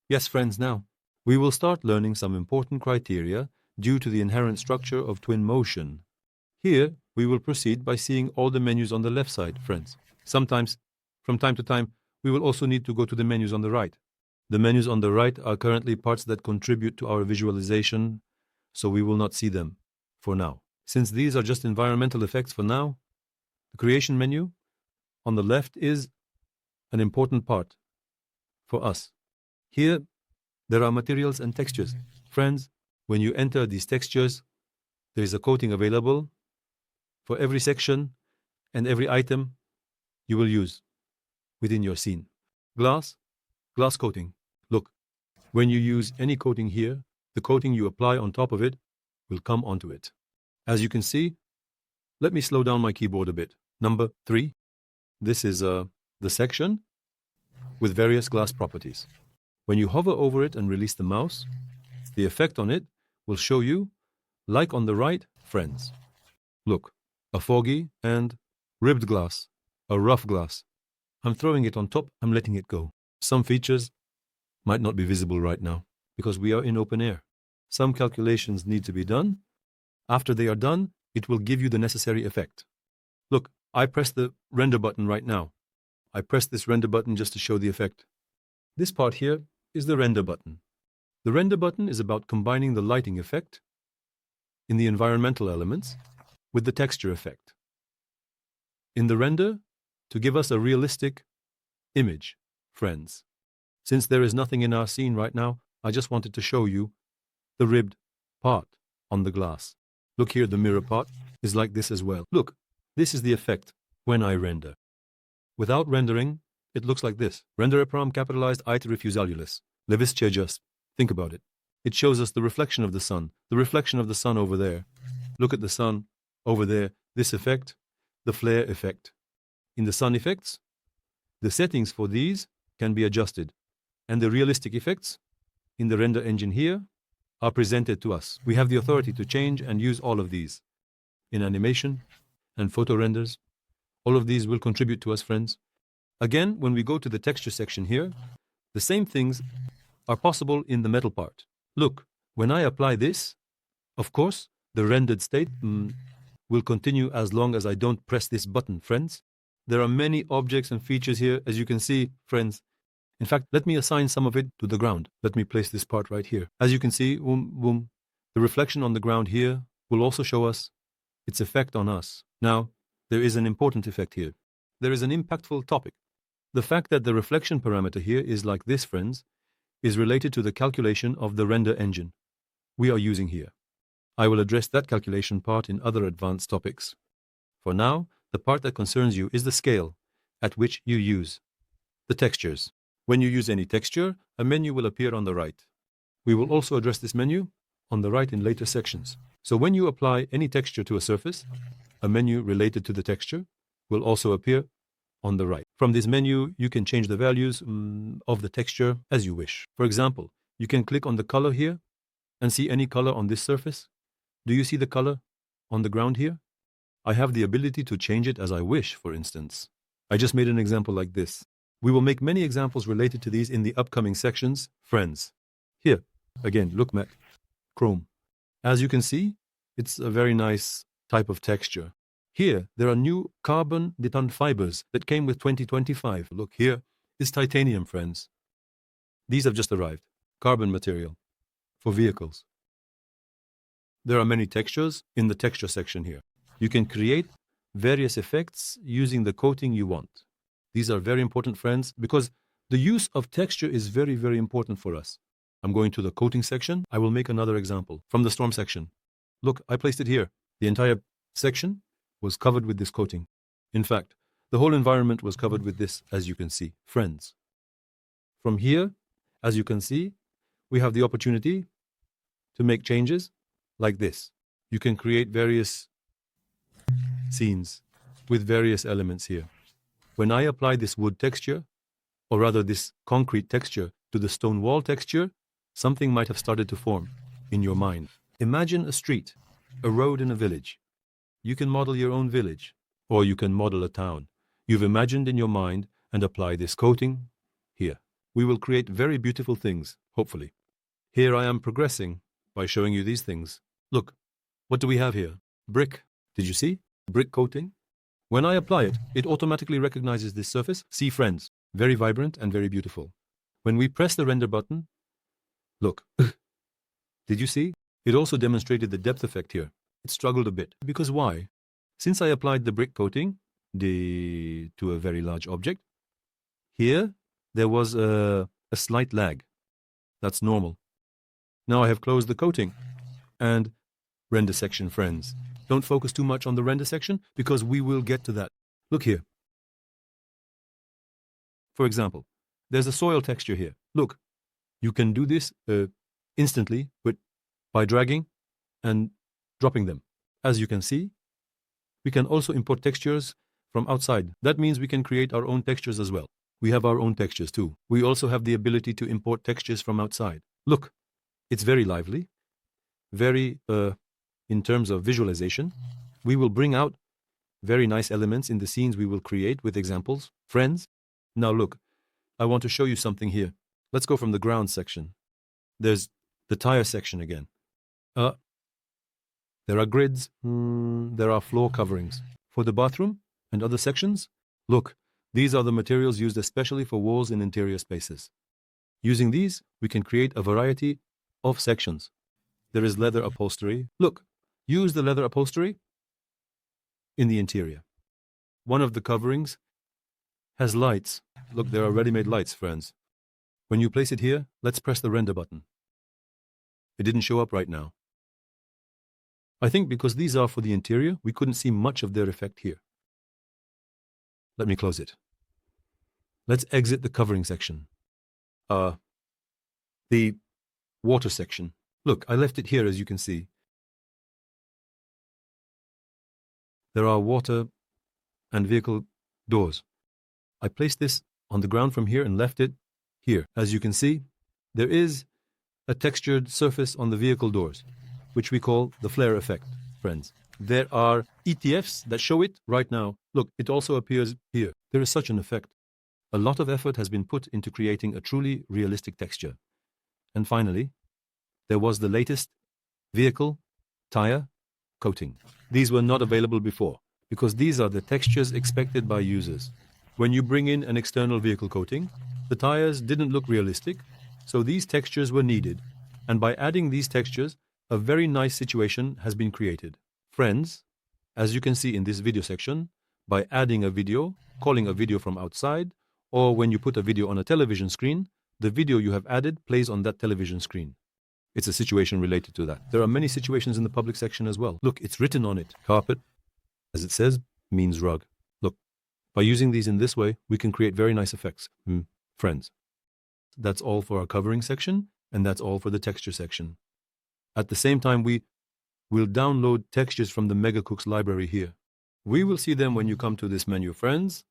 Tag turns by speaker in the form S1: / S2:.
S1: Yes, friends, now we will start learning some important criteria due to the inherent structure of Twinmotion. Here, we will proceed by seeing all the menus on the left side, friends. Sometimes, from time to time, we will also need to go to the menus on the right. The menus on the right are currently parts that contribute to our visualization, so we will not see them for now. Since these are just environmental effects for now, the creation menu on the left is an important part for us. Here, there are materials and textures. Friends, when you enter these textures, there is a coating available for every section and every item you will use within your scene. Glass coating. Look, when you use any coating here, the coating you apply on top of it will come onto it. As you can see, let me slow down my keyboard a bit. Number 3, this is the section with various glass properties. When you hover over it and release the mouse, the effect on it will show you, like on the right, friends. Look, a foggy and ribbed glass, a rough glass. I'm throwing it on top, I'm letting it go. Some features might not be visible right now because we are in open air. Some calculations need to be done. After they are done, it will give you the necessary effect. Look, I press the render button right now. I press this render button just to show the effect. This part here is the render button. The render button is about combining the lighting effect in the environmental elements with the texture effect in the render to give us a realistic image, friends. Since there is nothing in our scene right now, I just wanted to show you the ribbed part on the glass. Look here, the mirror part is like this as well. Look, this is the effect when I render. Without rendering, it looks like this. Render eprom capitalized I to refusalulis. Levis just. Think about it. It shows us the reflection of the sun. The reflection of the sun over there. Look at the sun over there. This effect, the flare effect. In the sun effects, the settings for these can be adjusted. And the realistic effects in the render engine here are presented to us. We have the authority to change and use all of these. In animation and photo renders, all of these will contribute to us, friends. Again, when we go to the texture section here, the same things are possible in the metal part. Look, when I apply this, of course, the rendered state will continue as long as I don't press this button, friends. There are many objects and features here, as you can see, friends. In fact, let me assign some of it to the ground. Let me place this part right here. As you can see, the reflection on the ground here will also show us its effect on us. Now, there is an important effect here. There is an impactful topic. The fact that the reflection parameter here is like this, friends, is related to the calculation of the render engine we are using here. I will address that calculation part in other advanced topics. For now, the part that concerns you is the scale at which you use the textures. When you use any texture, a menu will appear on the right. We will also address this menu on the right in later sections. So when you apply any texture to a surface, a menu related to the texture will also appear on the right. From this menu, you can change the values of the texture as you wish. For example, you can click on the color here and see any color on this surface. Do you see the color on the ground here? I have the ability to change it as I wish, for instance. I just made an example like this. We will make many examples related to these in the upcoming sections, friends. Here, again, look matte, chrome. As you can see, it's a very nice type of texture. Here, there are new carbon deton fibers that came with 2025. Look, here is titanium, friends. These have just arrived. Carbon material for vehicles. There are many textures in the texture section here. You can create various effects using the coating you want. These are very important, friends, because the use of texture is very, very important for us. I'm going to the coating section. I will make another example from the storm section. Look, I placed it here. The entire section was covered with this coating. In fact, the whole environment was covered with this, as you can see. Friends, from here, as you can see, we have the opportunity to make changes like this. You can create various scenes with various elements here. When I apply this wood texture, or rather this concrete texture, to the stone wall texture, something might have started to form in your mind. Imagine a street, a road in a village. You can model your own village, or you can model a town you've imagined in your mind and apply this coating here. we will create very beautiful things, hopefully. Here I am progressing by showing you these things. Look, what do we have here? Brick. Did you see? Brick coating. When I apply it, it automatically recognizes this surface. See, friends, very vibrant and very beautiful. When we press the render button, look. Did you see? It also demonstrated the depth effect here. It struggled a bit. Because why? Since I applied the brick coating to a very large object, here there was a slight lag. That's normal. Now I have closed the coating. And render section, friends. Don't focus too much on the render section because we will get to that. Look here. For example, there's a soil texture here. Look, you can do this instantly by dragging and dropping them. As you can see, we can also import textures from outside. That means we can create our own textures as well. We have our own textures too. We also have the ability to import textures from outside. Look, it's very lively, very, in terms of visualization. We will bring out very nice elements in the scenes we will create with examples. Friends, now look, I want to show you something here. Let's go from the ground section. There's the tire section again. There are grids. There are floor coverings. For the bathroom and other sections, look, these are the materials used especially for walls in interior spaces. Using these, we can create a variety of sections. There is leather upholstery. Look, use the leather upholstery in the interior. One of the coverings has lights. Look, there are ready-made lights, friends. When you place it here, let's press the render button. It didn't show up right now. I think because these are for the interior, we couldn't see much of their effect here. Let me close it. Let's exit the covering section. The water section. Look, I left it here as you can see. There are water and vehicle doors. I placed this on the ground from here and left it here. As you can see, there is a textured surface on the vehicle doors, which we call the flare effect, friends. There are ETFs that show it right now. Look, it also appears here. There is such an effect. A lot of effort has been put into creating a truly realistic texture. And finally, there was the latest vehicle tire coating. These were not available before because these are the textures expected by users. When you bring in an external vehicle coating, the tires didn't look realistic, so these textures were needed. And by adding these textures, a very nice situation has been created. Friends, as you can see in this video section, by adding a video, calling a video from outside, or when you put a video on a television screen, the video you have added plays on that television screen. It's a situation related to that. There are many situations in the public section as well. Look, it's written on it. Carpet, as it says, means rug. Look, by using these in this way, we can create very nice effects. Friends, that's all for our covering section, and that's all for the texture section. At the same time, we will download textures from the MegaCooks library here. We will see them when you come to this menu, friends.